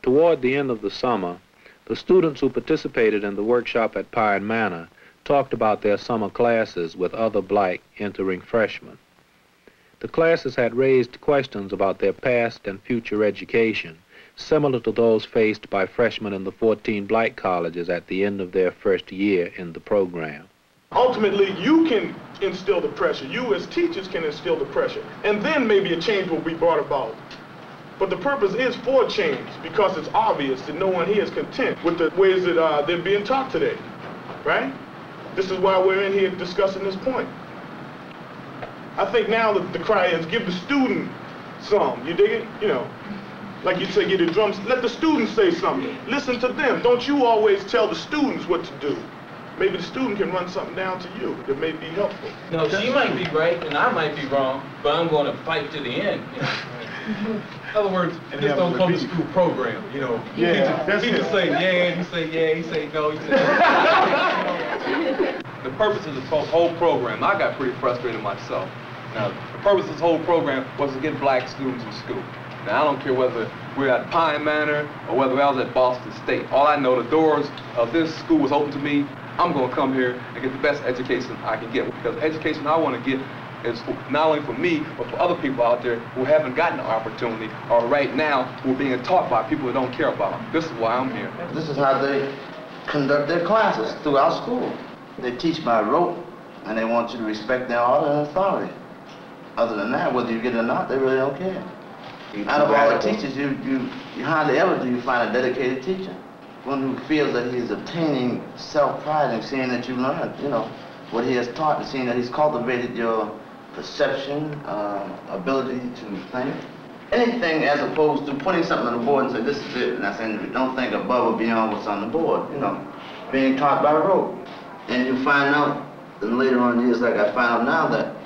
Toward the end of the summer, the students who participated in the workshop at Pine Manor talked about their summer classes with other black entering freshmen. The classes had raised questions about their past and future education, similar to those faced by freshmen in the 14 black colleges at the end of their first year in the program. Ultimately, you can instill the pressure. You as teachers can instill the pressure. And then maybe a change will be brought about. But the purpose is for change, because it's obvious that no one here is content with the ways that they're being taught today, right? This is why we're in here discussing this point. I think now that the cry is, give the student some, you dig it? You know, like you say, get the drums, let the students say something. Listen to them. Don't you always tell the students what to do. Maybe the student can run something down to you that may be helpful. No, she might be right and I might be wrong, but I'm going to fight to the end. You know? In other words, just don't come to school program, you know. Yeah, teachers say yeah, you say yeah, he say no, he say no. The purpose of this whole program, I got pretty frustrated myself. Now, the purpose of this whole program was to get black students in school. Now, I don't care whether we're at Pine Manor or whether I was at Boston State. All I know, the doors of this school was open to me. I'm going to come here and get the best education I can get, because the education I want to get is not only for me, but for other people out there who haven't gotten the opportunity, or right now who are being taught by people who don't care about them. This is why I'm here. This is how they conduct their classes throughout school. They teach by rote, and they want you to respect their order and authority. Other than that, whether you get it or not, they really don't care. Out of all the teachers, you hardly ever do you find a dedicated teacher. One who feels that he's obtaining self-pride in seeing that you learned, you know, what he has taught, and seeing that he's cultivated your perception, ability to think. Anything as opposed to putting something on the board and say, this is it, and I say, don't think above or beyond what's on the board, you know, being taught by rote. And you find out, then later on in years, like I find out now, that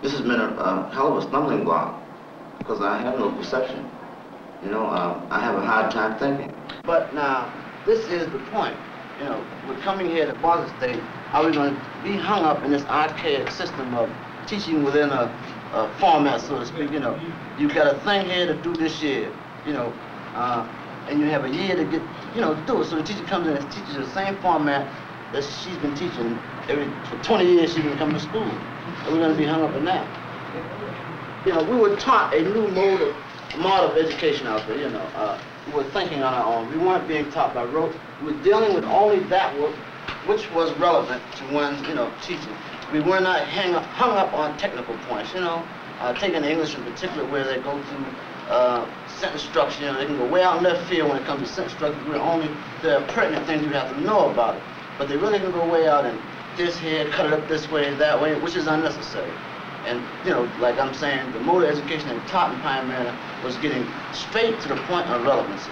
this has been a hell of a stumbling block, because I have no perception. You know, I have a hard time thinking. But now, this is the point. You know, we're coming here to Boston State. Are we going to be hung up in this archaic system of teaching within a format, so to speak? You know, you've got a thing here to do this year, you know, and you have a year to get, you know, do it. So the teacher comes in and teaches the same format that she's been teaching for 20 years she's been coming to school. And we're going to be hung up in that. You know, we were taught a new model of education out there, you know. We were thinking on our own. We weren't being taught by rote. We were dealing with only that work which was relevant to one's, you know, teaching. We were not hung up on technical points, you know. Taking English in particular, where they go through sentence structure, you know, they can go way out in left field when it comes to sentence structure. There are pertinent things you have to know about it. But they really can go way out and this here, cut it up this way, that way, which is unnecessary. And, you know, like I'm saying, the motor education they taught in Pine Manor was getting straight to the point of relevancy.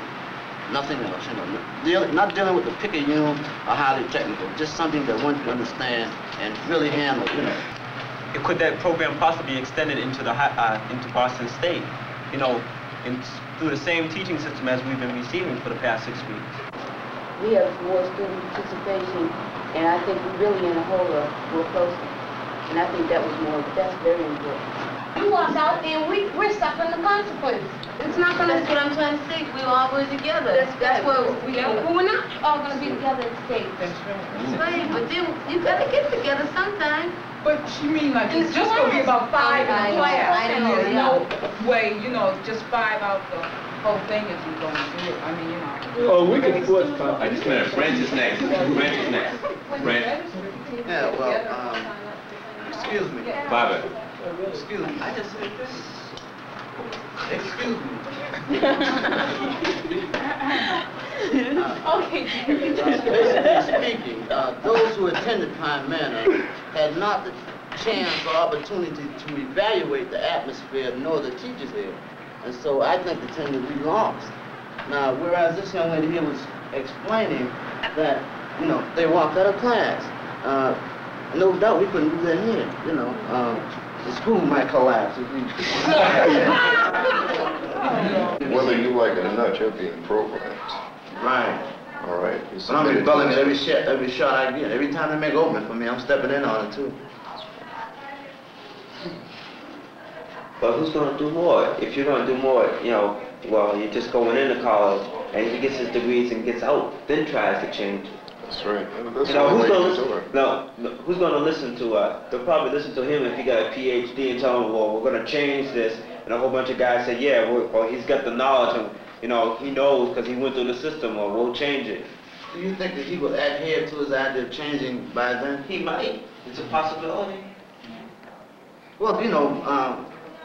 Nothing else, you know. Not dealing with the Picayune or highly technical, just something that one can understand and really handle, you know. Could that program possibly be extended into into Boston State, you know, through the same teaching system as we've been receiving for the past 6 weeks? We have more student participation, and I think we really in a whole more closely. And I think that's very important. You walk out and we're suffering the consequences. It's not gonna. That's what I'm trying to say. We're always together. That's what we're not all gonna be together at the state. That's right. But then you gotta get together sometime. But you mean like it's just gonna be about 5 in a class? I know. There's no way, you know, just 5 out the whole thing if you're gonna do it. I mean, you know. Oh, we can force time. Just a minute. Brent is next. Brent is next. Brent. Yeah, well, excuse me. Bobby. Excuse me. I just said this. Excuse me. Basically speaking, those who attended Pine Manor had not the chance or opportunity to evaluate the atmosphere nor the teachers there. And so I think they tend to be lost. Now, whereas this young lady here was explaining that, you know, they walked out of class. No doubt we couldn't do that here, you know. The school might collapse if we... Whether you like it or not, you're being programmed. Right. All right. But I'm rebelling at every shot I get. Every time they make opening for me, I'm stepping in on it too. But who's going to do more? If you're going to do more, you know, well, you're just going into college, and he gets his degrees and gets out, then tries to change it. That's right. That's You know, the who's way gonna to do listen? it. No, who's gonna listen to? They'll probably listen to him if he got a PhD and tell him, well, we're gonna change this. And a whole bunch of guys say, yeah, well, he's got the knowledge, and you know, he knows because he went through the system. Or we'll change it. Do you think that he would adhere to his idea of changing by then? He might. It's a possibility. Well, you know,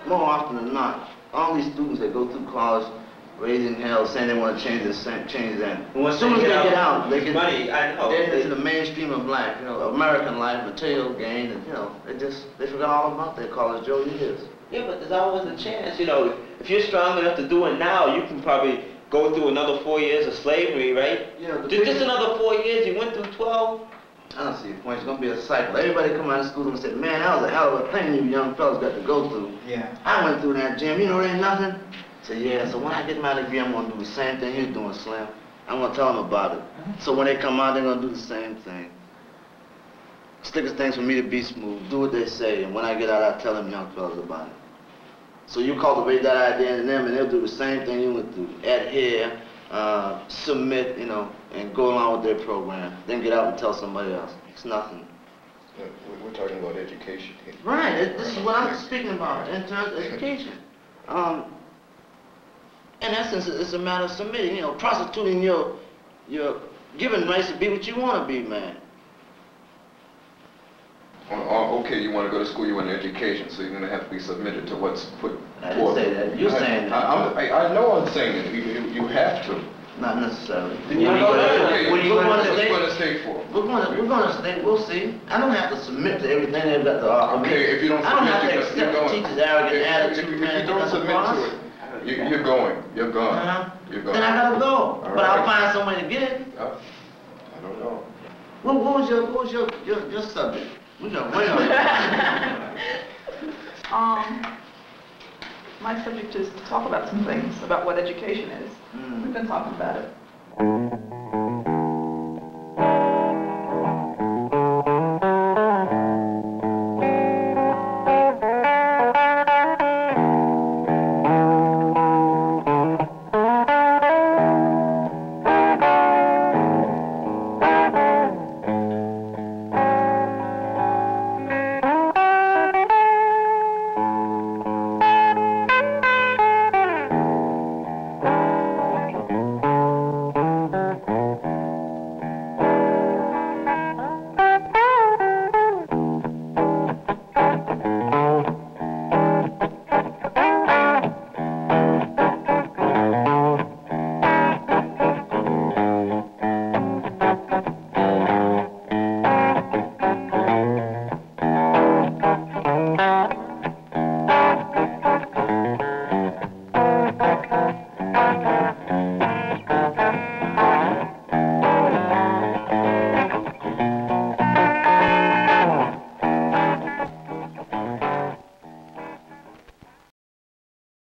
more often than not, all these students that go through college raising hell, saying they want to change this, change that. As soon as they get out, they get money. I know. They're into the mainstream of life, you know, American life, material gain, and you know, they forgot all about their college Joe years. Yeah, but there's always a chance. You know, if you're strong enough to do it now, you can probably go through another 4 years of slavery, right? You know, just another 4 years. You went through 12. I don't see your point. It's gonna be a cycle. Everybody come out of school and say, "Man, that was a hell of a thing you young fellas got to go through." Yeah. I went through that, Jim. You know, there ain't nothing. Say, yeah. So when I get my degree, I'm gonna do the same thing you're doing, Slim. I'm gonna tell them about it. So when they come out, they're gonna do the same thing. Slickest things for me to be smooth. Do what they say, and when I get out, I tell them young fellas about it. So you cultivate that idea in them, and they'll do the same thing you went through. Adhere, submit, you know, and go along with their program. Then get out and tell somebody else. It's nothing. Yeah, we're talking about education here. Right. This is what I'm speaking about in terms of education. In essence, it's a matter of submitting, you know, prostituting your given rights to be what you want to be, man. Okay, you want to go to school, you want an education, so you're going to have to be submitted to what's put I forth. didn't say that. You're saying that. I know I'm saying it. You have to. Not necessarily. Okay, When you what want are to you stay, going to stay for? we're going to stay. We'll see. I don't have to submit to everything they've got to offer me. Okay, if you don't I don't submit, have to you're accept the going. teacher's arrogant attitude, If man. you don't submit to it, you're going. You're gone. You're gone. Then I gotta go. All But right. I'll find some way to get it. I don't know. What was your subject? We got way on. My subject is to talk about some things about what education is. We've been talking about it.